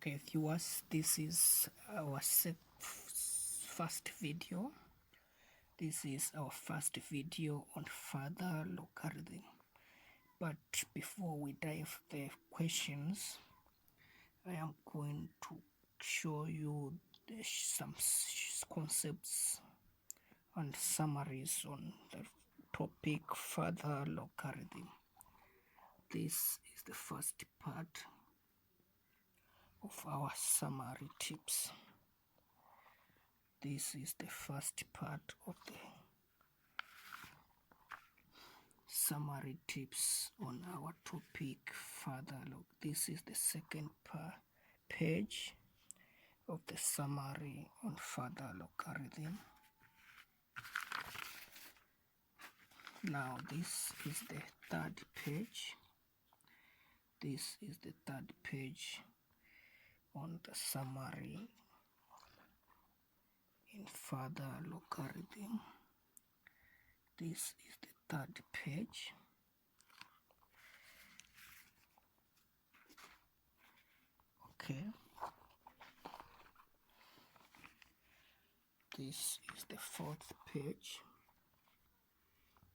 Okay, viewers, this is our first video. This is our first video on further logarithm. But before we dive the questions, I am going to show you some concepts and summaries on the topic further logarithm. This is the first part of our summary tips. This is the first part of the summary tips on our topic further log. This is the second page of the summary on further logarithm. Now this is the third page. This is the third page on the summary in further logarithm. This is the third page. Okay. This is the fourth page.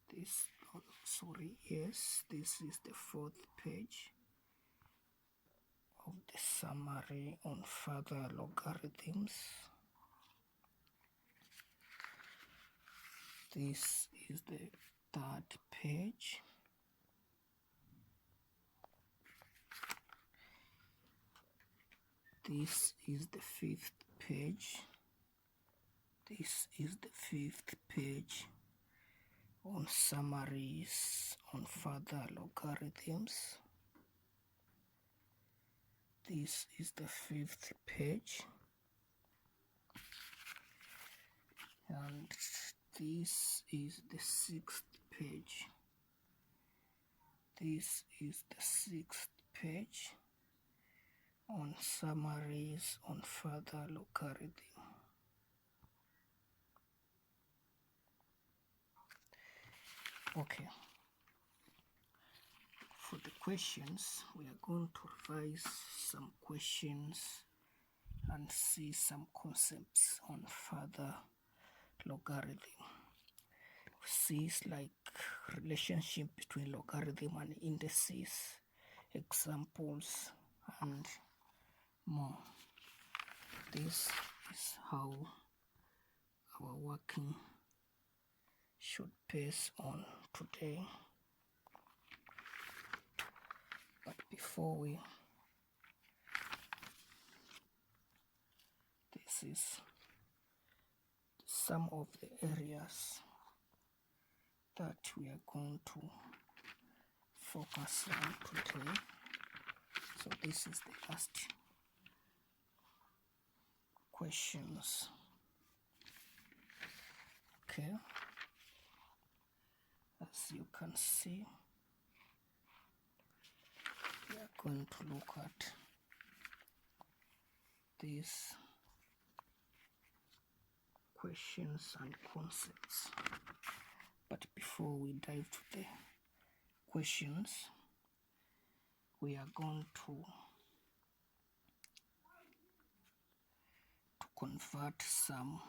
This is the fourth page of the summary on further logarithms. This is the third page. This is the fifth page. This is the fifth page on summaries on further logarithms. This is the fifth page. And this is the sixth page. This is the sixth page on summaries on further logarithm. Okay. For the questions, we are going to revise some questions and see some concepts on further logarithm. See like relationship between logarithm and indices, examples, and more. This is how our working should pace on today. But before we, this is some of the areas that we are going to focus on today. So this is the first questions. Okay, as you can see, we are going to look at these questions and concepts. But before we dive to the questions, we are going to convert some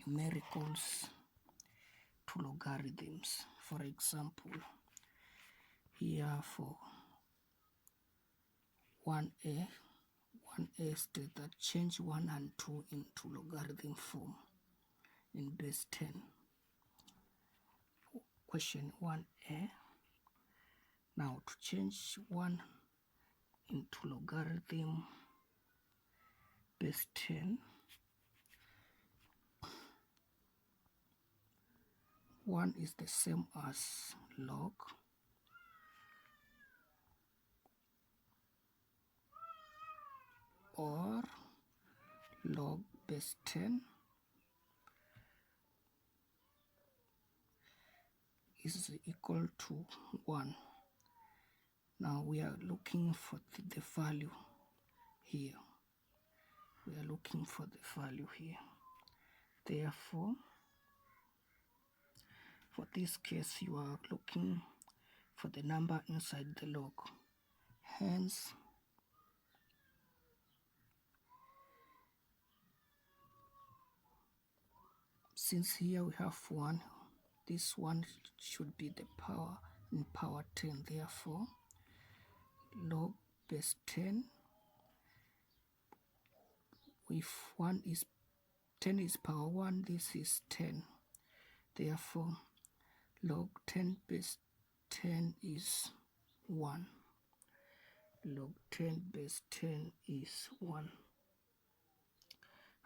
numericals to logarithms. For example, here for 1a states that change 1 and 2 into logarithm form in base 10. Question 1a. Now to change 1 into logarithm base 10, 1 is the same as log or log base 10 is equal to 1. Now we are looking for the value here. We are looking for the value here. Therefore, for this case, you are looking for the number inside the log. hence since here we have 1, this one should be the power in power 10. Therefore, log base 10, if 10 is power 1, this is 10. Therefore, log 10 base 10 is 1. Log 10 base 10 is 1.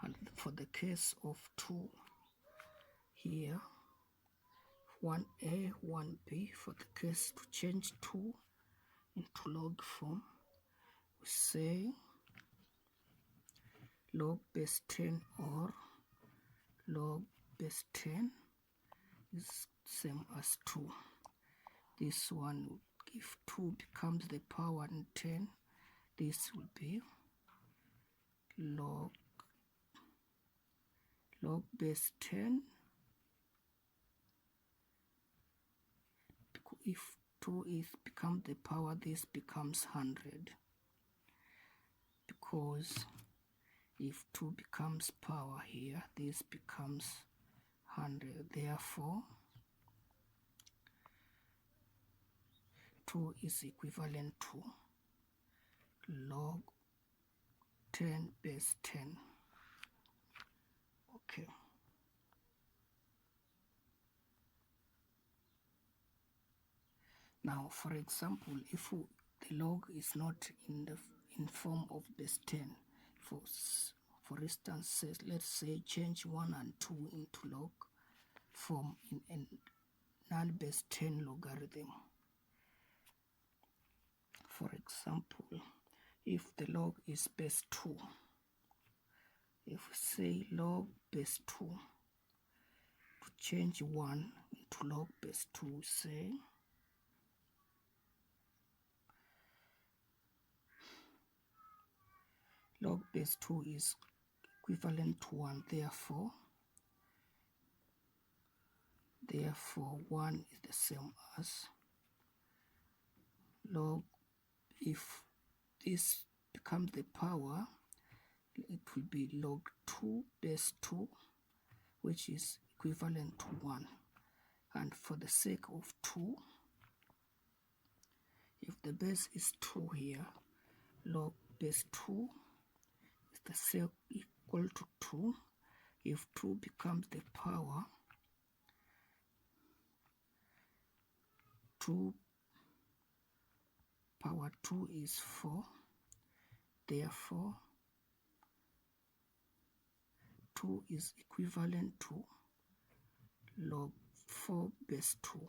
And for the case of 2, here 1a, 1b, for the case to change 2 into log form, we say log base 10 or log base 10 is same as 2. This one, if 2 becomes the power 10, this will be log base 10. If 2 becomes the power, this becomes 100. Because if 2 becomes power here, this becomes 100. Therefore, 2 is equivalent to log 10 base 10. Okay. Now, for example, if the log is not in form of base 10, for instance, let's say change 1 and 2 into log form in a non-base 10 logarithm. For example, if the log is base 2, if we say log base 2, to change 1 into log base 2, say log base 2 is equivalent to 1, therefore 1 is the same as log, if this becomes the power, it will be log 2 base 2, which is equivalent to 1. And for the sake of 2, if the base is 2 here, log base 2 is the same equal to 2. If 2 becomes the power, 2 power 2 is 4. Therefore, 2 is equivalent to log 4 base 2.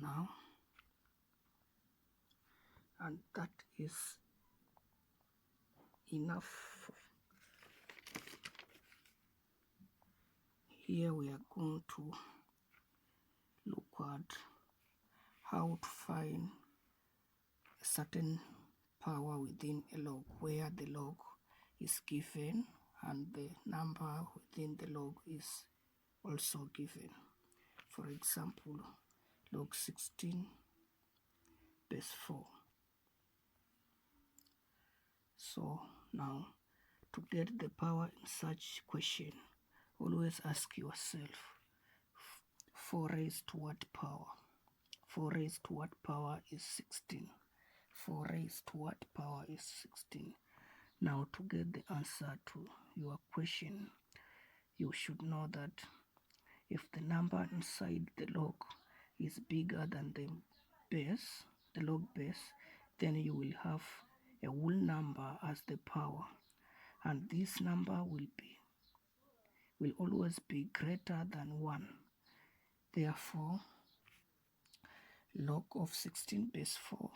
Now, and that is enough. Here we are going to look at how to find a certain power within a log, where the log is given and the number within the log is also given. For example, log 16 base 4. So now, to get the power in such question, always ask yourself, 4 raised to what power? 4 raised to what power is 16? 4 raised to what power is 16? Now, to get the answer to your question, you should know that if the number inside the log is bigger than the base, the log base, then you will have a whole number as the power, and this number will always be greater than 1. Therefore, log of 16 base 4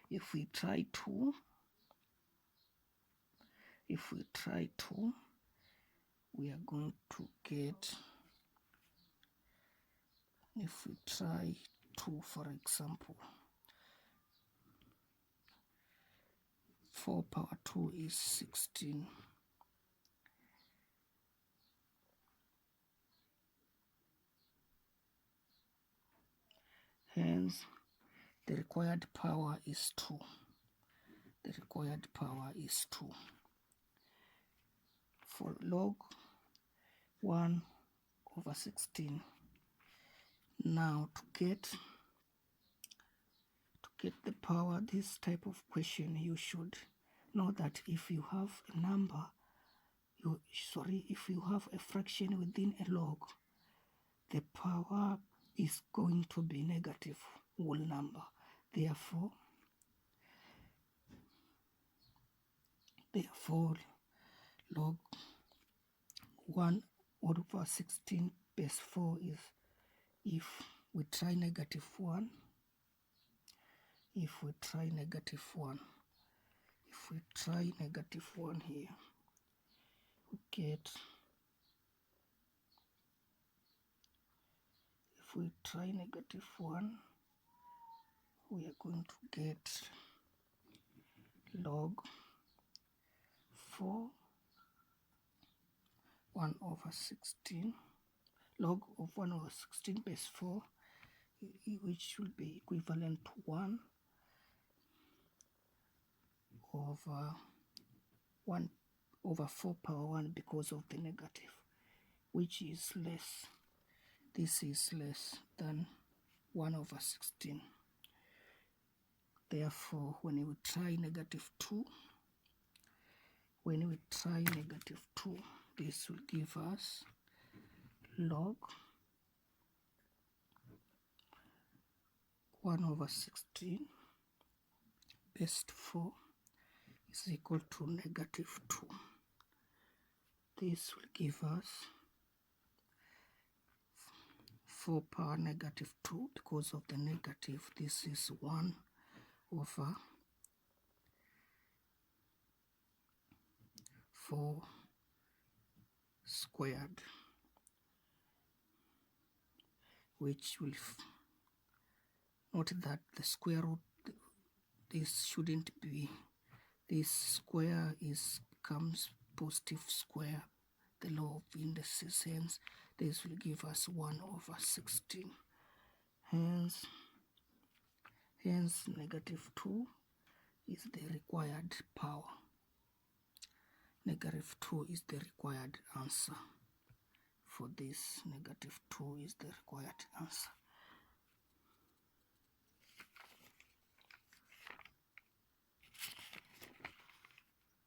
if we try 2, we are going to get, if we try 2, for example, 4 power 2 is 16. Hence, the required power is 2. The required power is 2. For log 1 over 16, now to get the power, this type of question, you should know that if you have a number, if you have a fraction within a log, the power is going to be negative whole number. Therefore, log 1 over 16 base 4 is, if we try negative 1, if we try negative 1 here, we get, if we try negative 1, we are going to get log 4 1 over 16, log of 1 over 16 base 4, which should be equivalent to 1 over 4 power 1 because of the negative, which is less. This is less than 1 over 16. Therefore, when we try negative 2, this will give us log 1 over 16 base 4 is equal to negative 2. This will give us 4 power negative 2 because of the negative. This is 1 over 4 squared, which will note that the square root, this shouldn't be, this square becomes positive square, the law of indices. Hence this will give us 1 over 16. Hence negative 2 is the required power. Negative 2 is the required answer for this. Negative 2 is the required answer.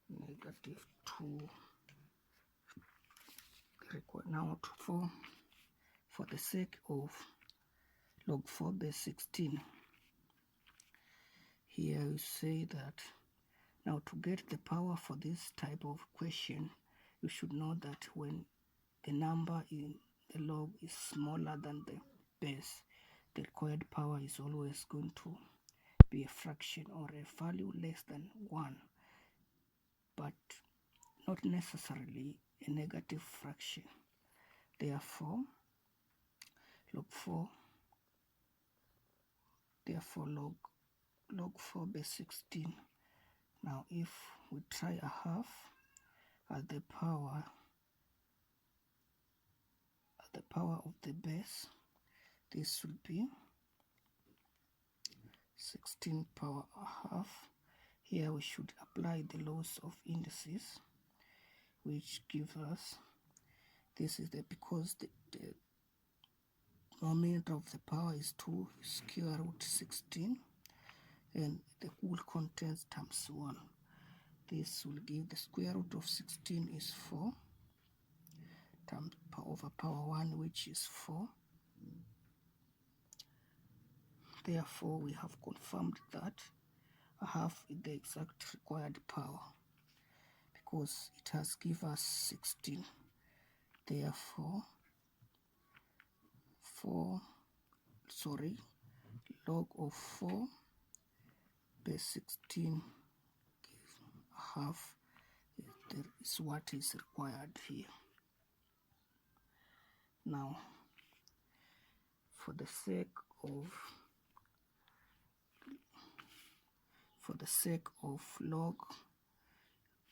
Negative 2 required. Now for the sake of log 4 base 16, here you say that now to get the power for this type of question, you should know that when the number in the log is smaller than the base, the required power is always going to be a fraction or a value less than 1, but not necessarily a negative fraction. Therefore, log 4 base 16. Now if we try a half as the power of the base, this will be 16 power a half. Here we should apply the laws of indices, which gives us, this is because the denominator of the power is 2 square root 16, and the whole contains times 1. This will give the square root of 16 is 4 times over power 1, which is 4. Therefore, we have confirmed that a half is the exact required power because it has given us 16. Therefore, log of 4 base 16 a half is what is required here. Now, for the sake of log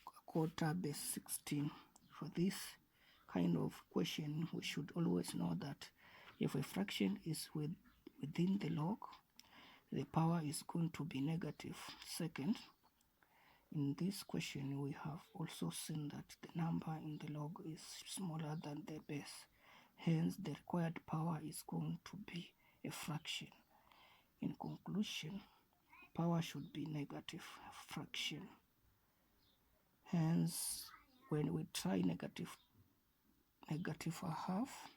a quarter base 16, for this kind of question, we should always know that if a fraction is within the log, the power is going to be negative. Second, in this question we have also seen that the number in the log is smaller than the base. Hence, the required power is going to be a fraction. In conclusion, power should be negative fraction. Hence, when we try negative a half,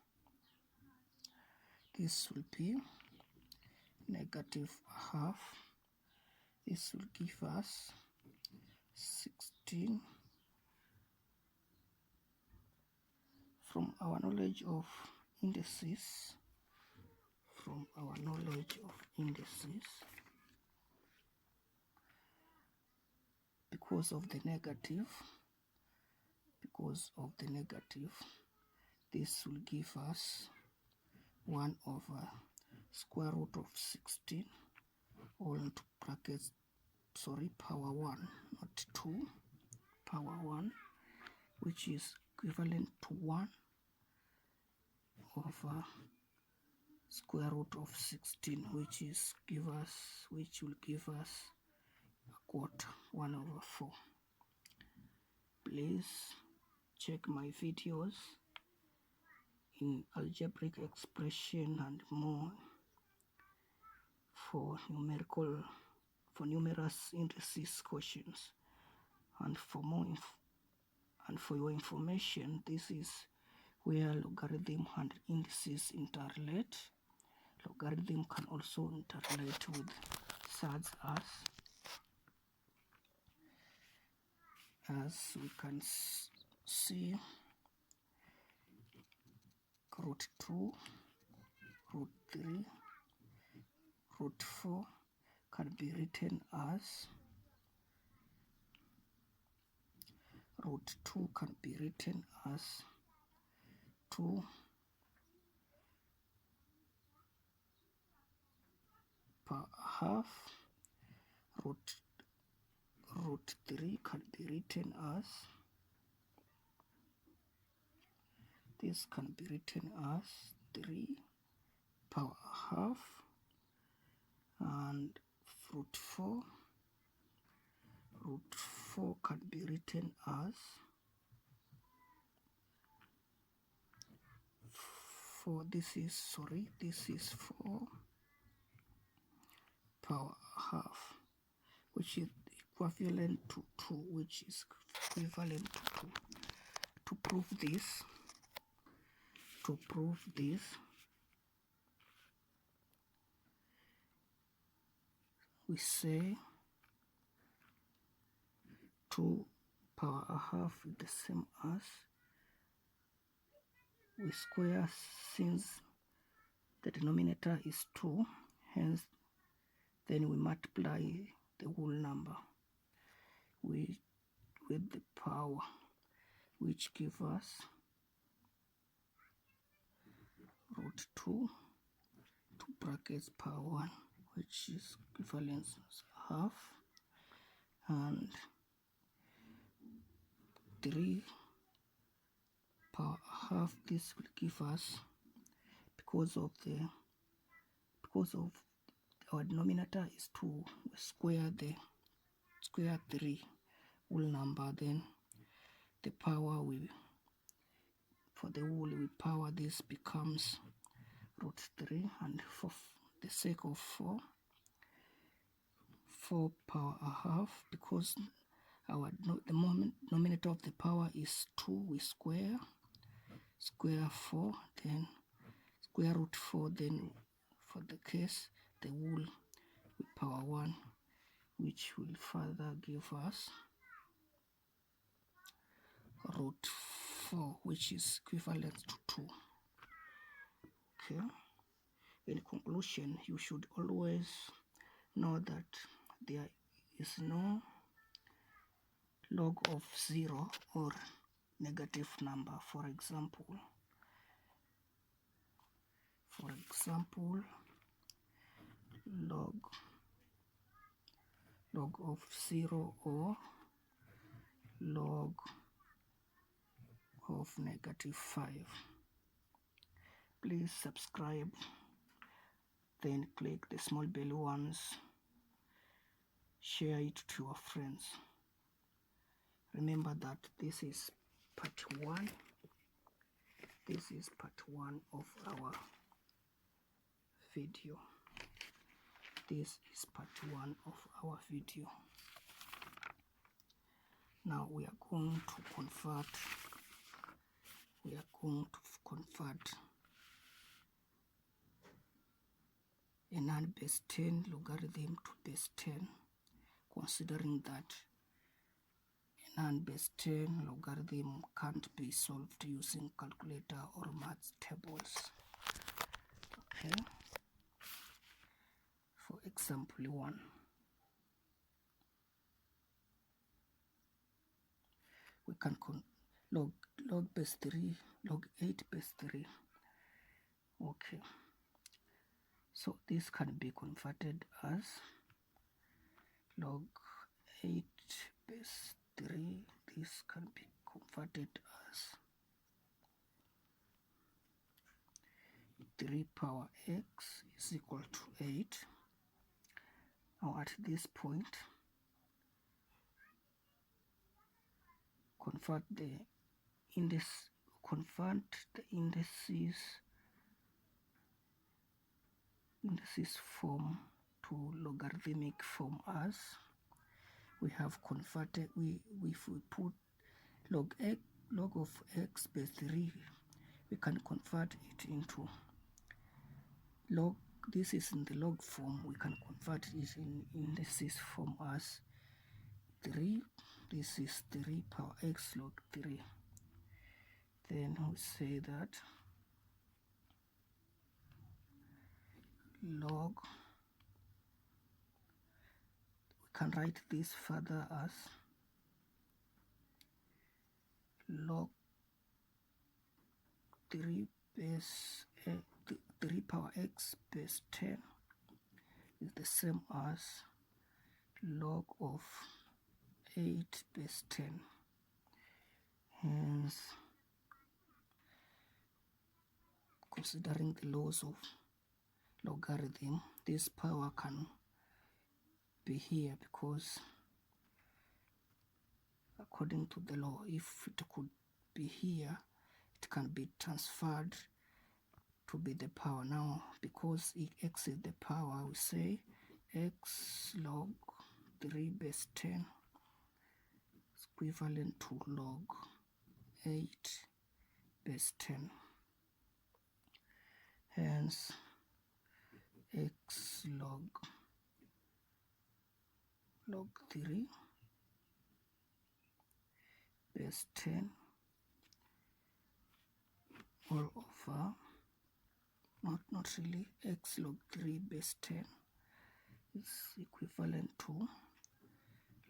this will be negative a half. This will give us 16. From our knowledge of indices, because of the negative, this will give us 1 over square root of 16, all into brackets, power 1, not 2, power 1, which is equivalent to 1 over square root of 16, which will give us a quarter, 1 over 4. Please check my videos in algebraic expression and more for numerous indices questions. And for your information, this is where logarithm and indices interrelate. Logarithm can also interrelate with such as we can see, root 2, root 3, root 4 can be written as root 2 can be written as 2 per half. Root 3 can be written as, this can be written as 3 power half, and root 4 can be written as 4, this is 4 power half, which is equivalent to 2, which is equivalent to 2. To prove this, we say 2 power half is the same as, we square, since the denominator is 2, hence then we multiply the whole number with the power, which gives us root 2 to brackets power 1, which is equivalent as half, and 3 power half. This will give us, because of our denominator is 2, we square 3 whole number, then the power for the whole we power this becomes root 3, and for the sake of 4 power half, because the denominator of the power is 2, we square 4, then square root 4, then for the case the whole with power 1, which will further give us root 4, which is equivalent to 2. Okay. In conclusion, you should always know that there is no log of 0 or negative number. For example, log of 0 or log of negative 5. Please subscribe then click the small bell ones, share it to your friends. Remember that this is part 1. This is part 1 of our video. This is part 1 of our video. Now we are going to convert a non-base 10 logarithm to base 10, considering that a non-base 10 logarithm can't be solved using calculator or maths tables. Okay. For example 1, we can log base 3, log 8 base 3. Okay, so this can be converted as log 8 base 3. This can be converted as 3 power x is equal to 8. Now at this point, convert the indices form to logarithmic form as we have converted. If we put log of x base 3, we can convert it into log. This is in the log form. We can convert it in indices form as 3. This is 3 power x log 3. Then we say that log, we can write this further as log 3 power x base 10 is the same as log of 8 base 10. Hence, considering the laws of logarithm, this power can be here, because according to the law, if it could be here, it can be transferred to be the power. Now, because x is the power, we say x log 3 base 10 is equivalent to log 8 base 10. Hence, x log 3 base 10 all over, not really, x log 3 base 10 is equivalent to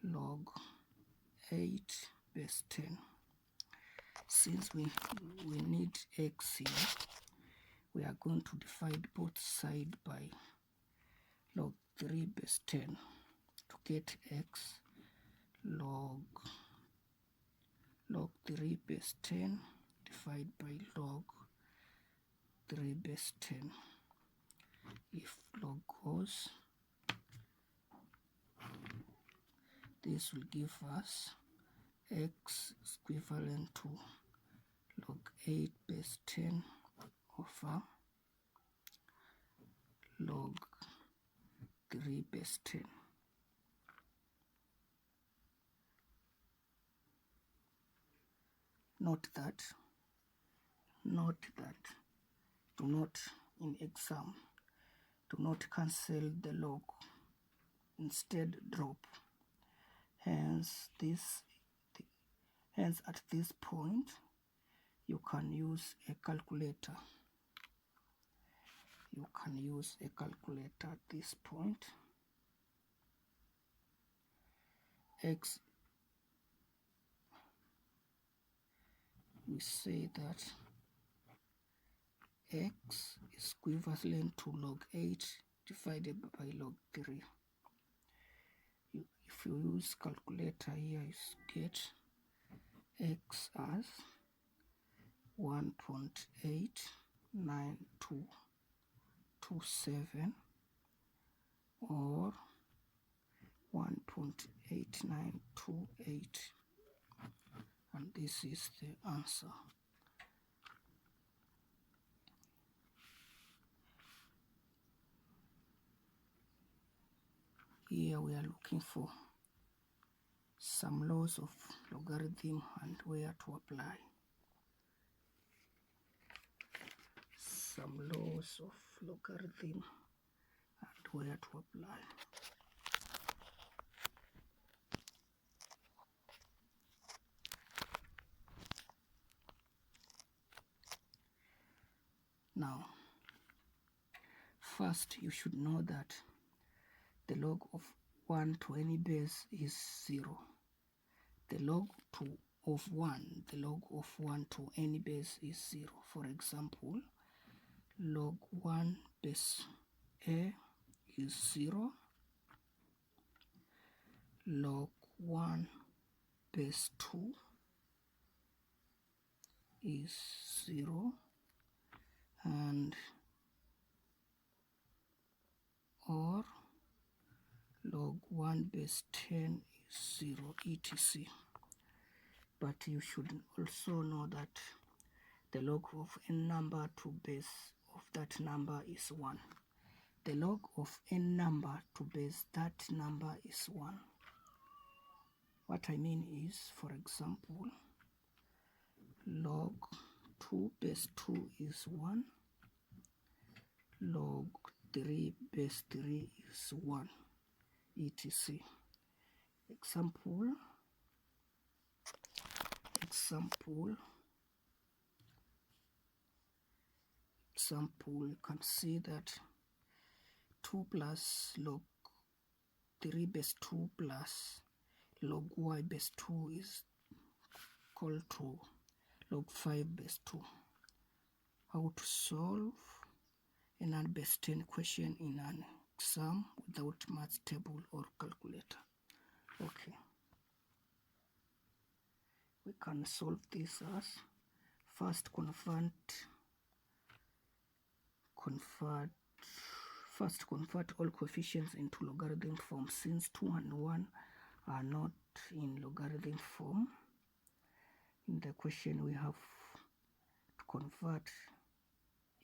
log 8 base 10. Since we need x here, we are going to divide both sides by log 3 base 10 to get x log 3 base 10 divided by log 3 base 10. If log goes, this will give us x is equivalent to log 8 base 10 over log 3 base 10. Note that do not, in exam, do not cancel the log, instead drop. Hence at this point you can use a calculator. You can use a calculator at this point. X, we say that x is equivalent to log 8 divided by log 3. If you use calculator here, you get x as 1.8922. 0.27 or 1.8928, and this is the answer. Here we are looking for some laws of logarithm and where to apply. Some laws of logarithm and where to apply. Now, first you should know that the log of 1 to any base is 0. The log of 1 to any base is 0. For example, log 1 base a is 0. Log 1 base 2 is 0. And or log 1 base 10 is 0, etc. But you should also know that the log of n number to base of that number is 1. The log of n number to base that number is 1. What I mean is, for example, log 2 base 2 is 1. Log 3 base 3 is 1, etc. Example, you can see that 2 plus log 3 base 2 plus log y base 2 is equal to log 5 base 2. How to solve an n base 10 question in an exam without math table or calculator. Okay, we can solve this as first convert all coefficients into logarithm form. Since 2 and 1 are not in logarithm form, in the question we have to convert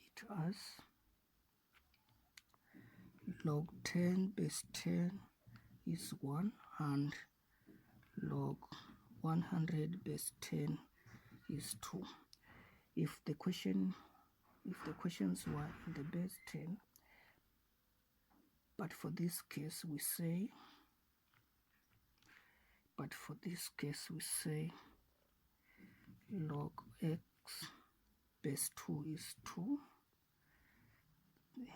it as log 10 base 10 is 1 and log 100 base 10 is 2. If the questions were in the base 10, but for this case we say log x base 2 is 2,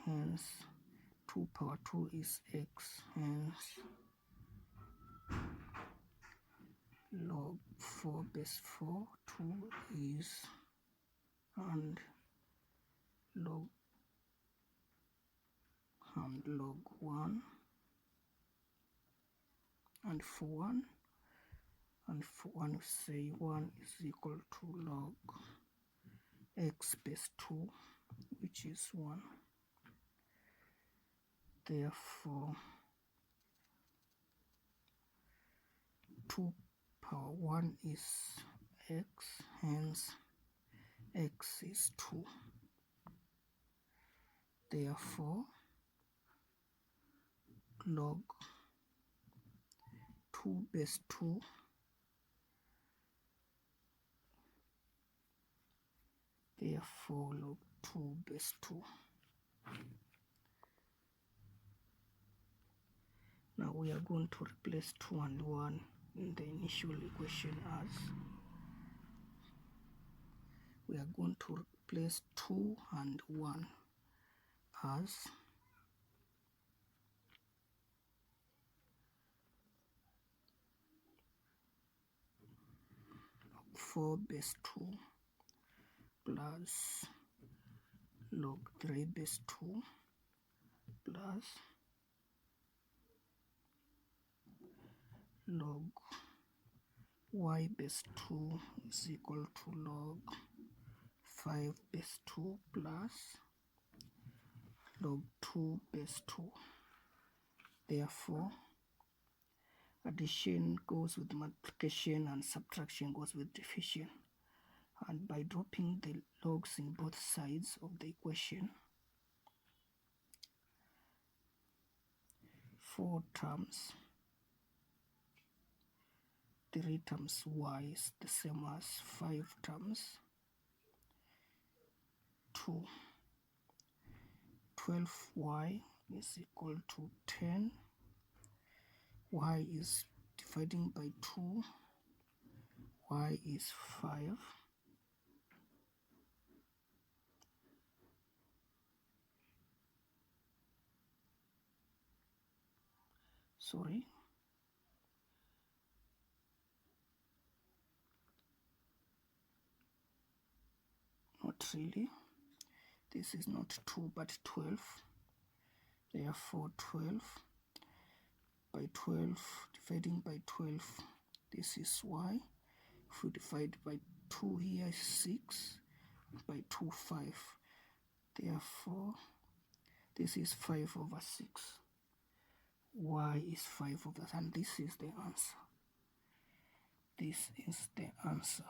hence 2 power 2 is x, hence log 4 base 4 2 is, and log 1 and for 1 we say 1 is equal to log x base 2, which is 1. Therefore 2 power 1 is x, hence x is 2. Therefore log 2 base 2 log 2 base 2. Now we are going to replace 2 and 1 in the initial equation as, we are going to replace 2 and 1 as log 4 base 2 plus log 3 base 2 plus log y base 2 is equal to log 5 base 2 plus log 2 base 2. Therefore, addition goes with multiplication and subtraction goes with division. And by dropping the logs in both sides of the equation, 4 times 3 times y is the same as 5 times 2. 12y is equal to 10. Y is dividing by 2. Y is 5. Sorry. Not really. This is not 2 but 12. Therefore 12 by 12 dividing by 12, this is y. If we divide by 2 here is 6, by 2 5. Therefore this is 5 over 6. Y is 5 over, and this is the answer. This is the answer.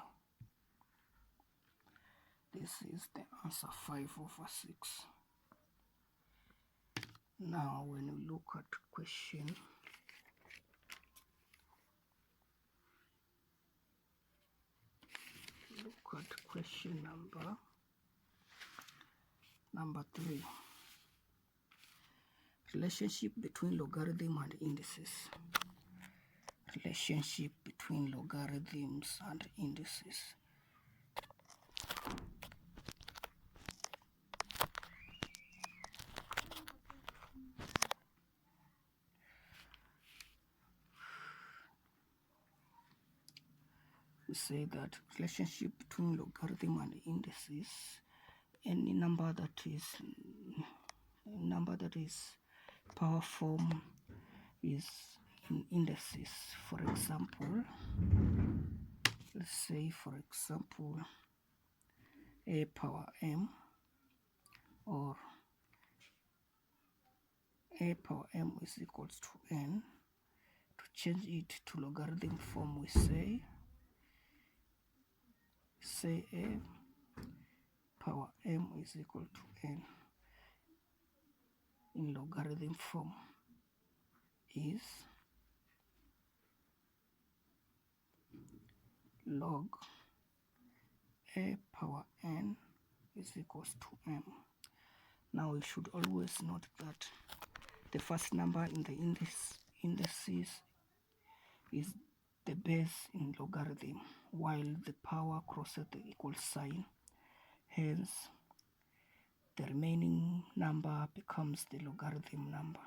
This is the answer, 5 over 6. Now when we look at question number 3. Relationship between logarithm and indices. Relationship between logarithms and indices. We say that relationship between logarithm and indices, any number that is power form is in indices. For example, let's say for example a power m, or a power m is equals to n. To change it to logarithm form, we say a power m is equal to n in logarithm form is log a power n is equals to m. Now we should always note that the first number in the indices is the base in logarithm, while the power crosses the equal sign. Hence, the remaining number becomes the logarithm number.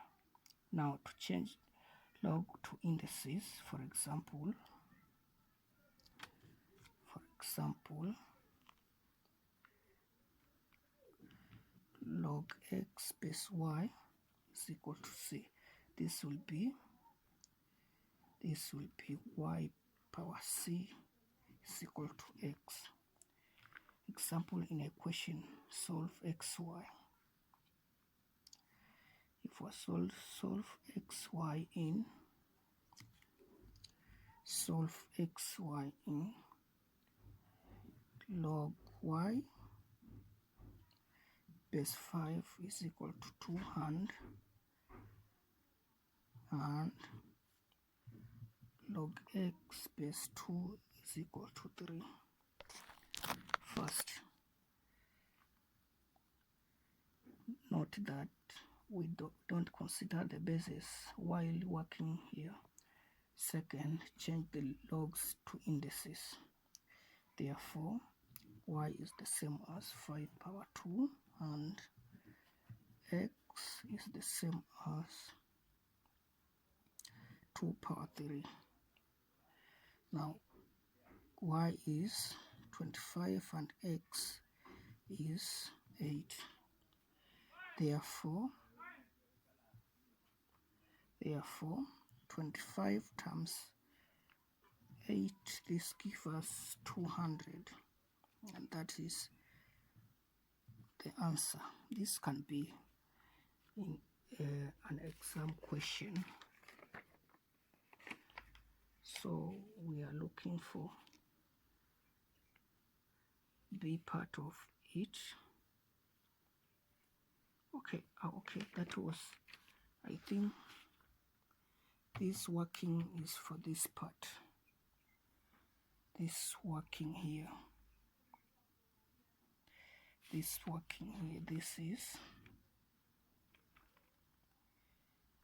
Now to change log to indices, for example, log x base y is equal to c. This will be y power c is equal to x. Example in equation, solve xy. If we solve xy in log y base 5 is equal to 200 and log x base 2 is equal to 3. First, note that we don't consider the bases while working here. Second, change the logs to indices. Therefore, y is the same as 5 power 2 and x is the same as 2 power 3. Now y is 25 and x is 8. Therefore 25 times 8, this gives us 200, and that is the answer. This can be in an exam question. So we are looking for B part of it. Okay, that was, I think this working is for this part. This working here. This working here,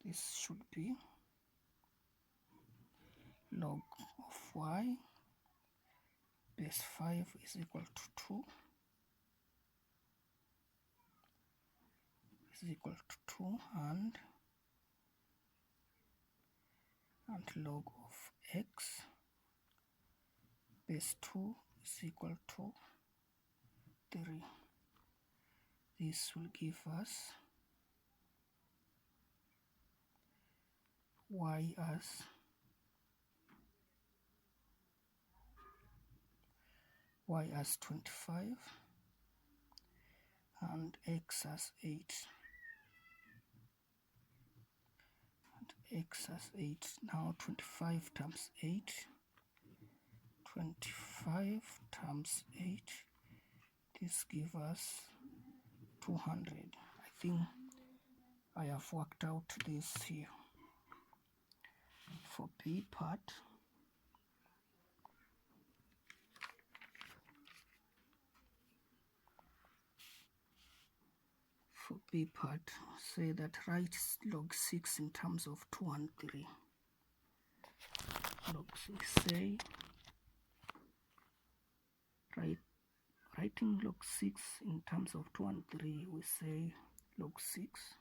this should be log of y base 5 is equal to 2 is equal to 2 and log of x base 2 is equal to 3. This will give us y as 25 and x as 8. And x as 8. Now 25 times 8. 25 times 8. This gives us 200. I think I have worked out this here. For B part, say that write log 6 in terms of 2 and 3. Log 6, say writing log 6 in terms of 2 and 3, we say log 6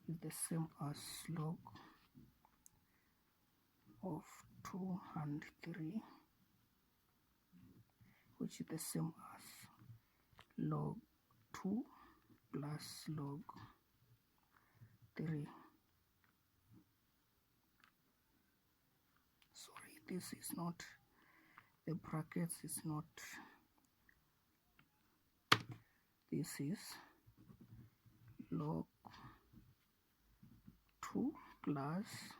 is the same as log of 2 and 3, which is the same as log 2 plus log 3. Sorry, this is not, the brackets is not, this is log 2 plus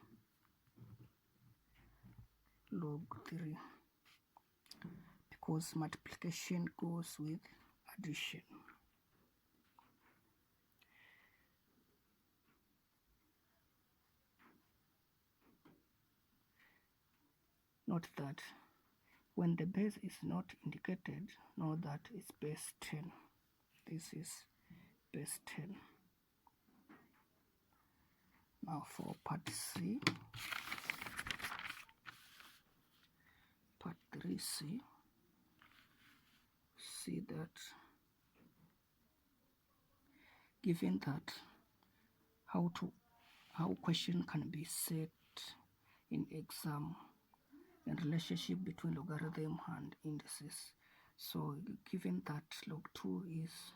log 3, because multiplication goes with addition. Note that when the base is not indicated, know that it's base 10. This is base 10. Now for part C, part 3C, see that given that how question can be set in exam and relationship between logarithm and indices. So given that log 2 is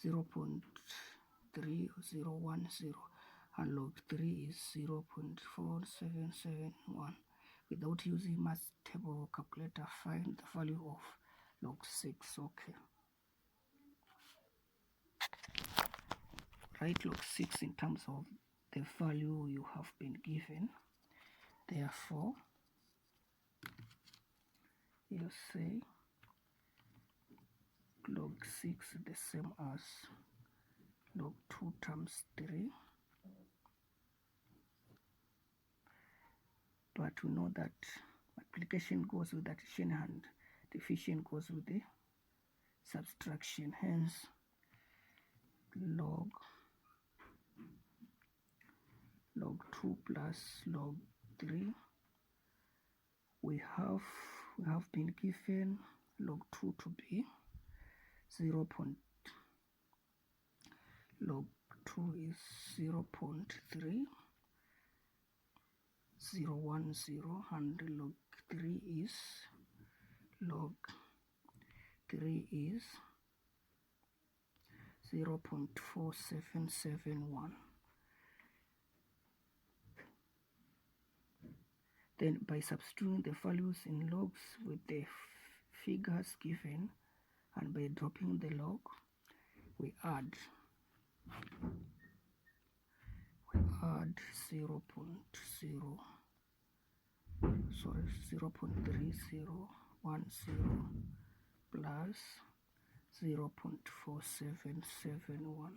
0.3010 and log 3 is 0.4771, without using math table calculator, find the value of log 6. Okay, write log 6 in terms of the value you have been given. Therefore, you say log 6 is the same as log 2 times 3, but we know that multiplication goes with addition and division goes with the subtraction. Hence, log 2 plus log 3, we have been given log 2 to be 0. Log 2 is 0.3010 and log 3 is 0.4771. Then by substituting the values in logs with the figures given and by dropping the log we add 0.30 plus 0.4771,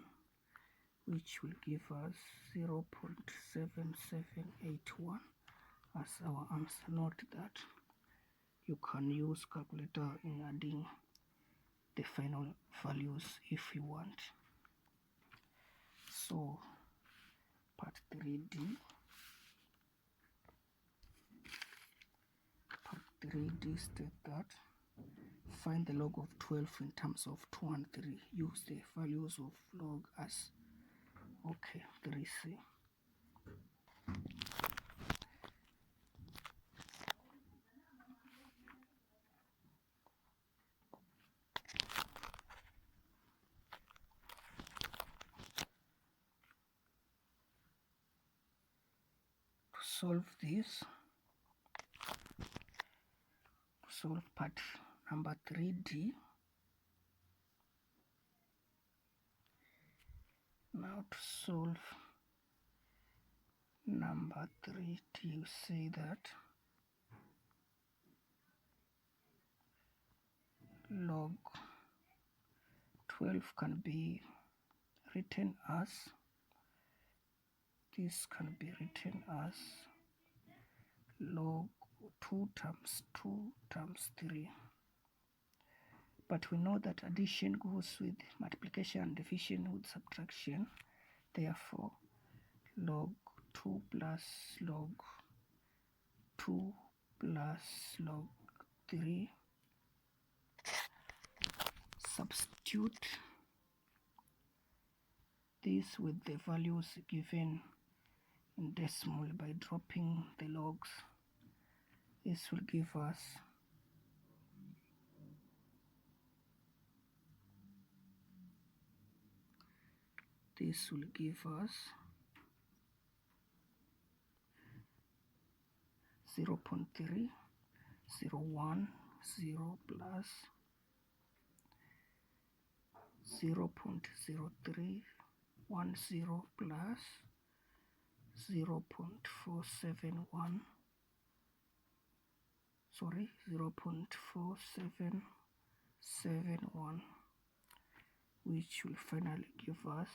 which will give us 0.7781 as our answer. Note that you can use calculator in adding the final values if you want. So part 3D. Part 3D state that find the log of 12 in terms of 2 and 3. Use the values of log as okay, 3C. To solve this, solve part number 3D. Now to solve number 3D, you say that log 12 can be written as, this can be written as log 2 times 2 times 3. But we know that addition goes with multiplication and division with subtraction. Therefore, log 2 plus log 2 plus log 3. Substitute this with the values given in decimal by dropping the logs. This will give us 0.3010 plus 0.0310 plus 0.4771, which will finally give us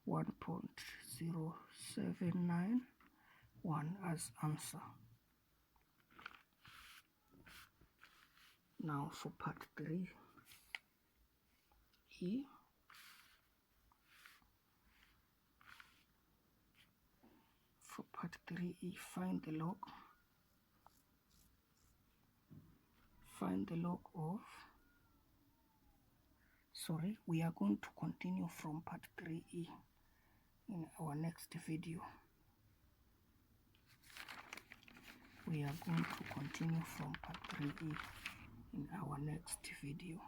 1.0791 as answer. Now for part 3E. For part 3E, find the log of, we are going to continue from part 3E in our next video. We are going to continue from part 3E in our next video.